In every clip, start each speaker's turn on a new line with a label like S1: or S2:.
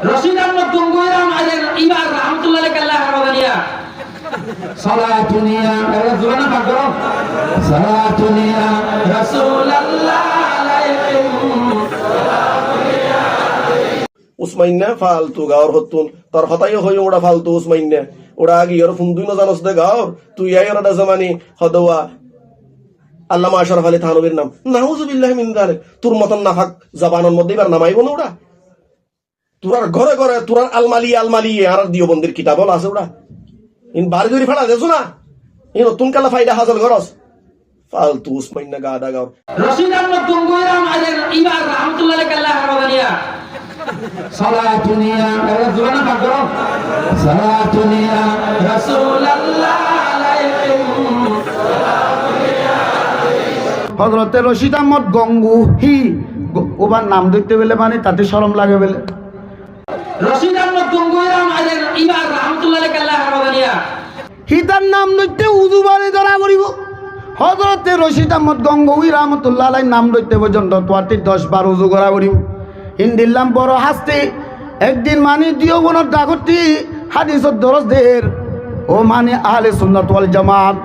S1: রশিদ আহমদ গঙ্গুইরাম আলের ইবার রহমাতুল্লাহ আলাইহি হারাবানিয়া সালাতুনিয়া এরা জোরানা পাঠ করো সালাতুনিয়া রাসূলুল্লাহ আলাইহিম
S2: উসমাইন্না ফালতু গাওর হতুন তোর হতাই হই ওড়া ফালতু উসমাইন্না ওড়া আগে ওর ফুন্দুই না জানোস দে গাওর তুই আই ওরা জামানি হদওয়া আল্লামা আশরাফ আলী থানবীর নাম নাউজুবিল্লাহি মিন যালিক তোর মতন নাফাক জবানের মধ্যে এবার নামাইব না ওড়া তোরার ঘরে ঘরে তোরার আলমালি আর দিও বন্দির কিতাব আছে ওড়া ইন বার গরি ফাড়া দেছো না ইন নতুন কালা ফায়দা হাসিল করস ফালতু উসমাইন্না গাদা গাওর
S1: রশিদ আহমদ গঙ্গুইরাম আলের ইবার রহমাতুল্লাহ আলাইহি হারাবানিয়া সালাতুনিয়া এরা জোরানা পাঠ করো সালাতুনিয়া রাসূলুল্লাহ আলাইহিম
S3: হযরতে রশিদ আহমদ গঙ্গু হি ওবার নাম দেখতে পেলে মানে তাতে শরম লাগে বলে
S1: রশিদ আহমদ গঙ্গুইরাম আলের ইবার রহমাতুল্লাহ আলাইহি হারাবানিয়া
S3: হিতার নাম লইতে উজু বাড়ি ধরা করিব হযরতে রশিদ আহমদ গঙ্গুই রহমতুল্লাহ আলাইহি নাম লইতে পর্যন্ত 10 বার উজু করা করিব হিন্দিল্লাম বড় হাসতে একদিন মানে দিও বনত ডাকতি হাদিসত দরজ দের ও মানে আহলে সুন্নাত ওয়াল জামাত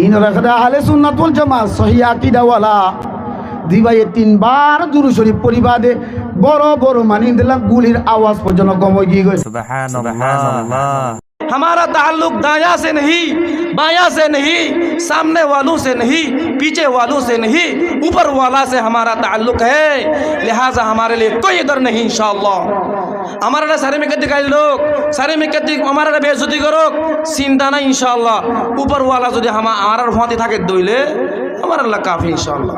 S3: ইন রাখদা আহলে সুন্নাত ওয়াল জামাত সহিহ আকীদা ওয়ালা দিবাই 3 বার দুরূদ শরীফ পরিবাদে বড় বড় মানে দিলাম গুলির আওয়াজ পর্যন্ত কমই গিয়ে গেছে
S4: सुबहानल्लाह। हमारा ताल्लुक दाया से नहीं, बाया से नहीं, सामने वालों से नहीं, पीछे वालों से नहीं, ऊपर वाला से हमारा ताल्लुक है। लिहाजा हमारे लिए कोई डर नहीं इंशाअल्लाह। हमारा सारे में कद्दी गाइल लोग सारे में कद्दी हमारा बेइज्जती करो चिंता नहीं इंशाअल्लाह। ऊपर वाला जो हमारा फाती থাকে দইলে हमारा अल्लाह काफी इंशाअल्लाह।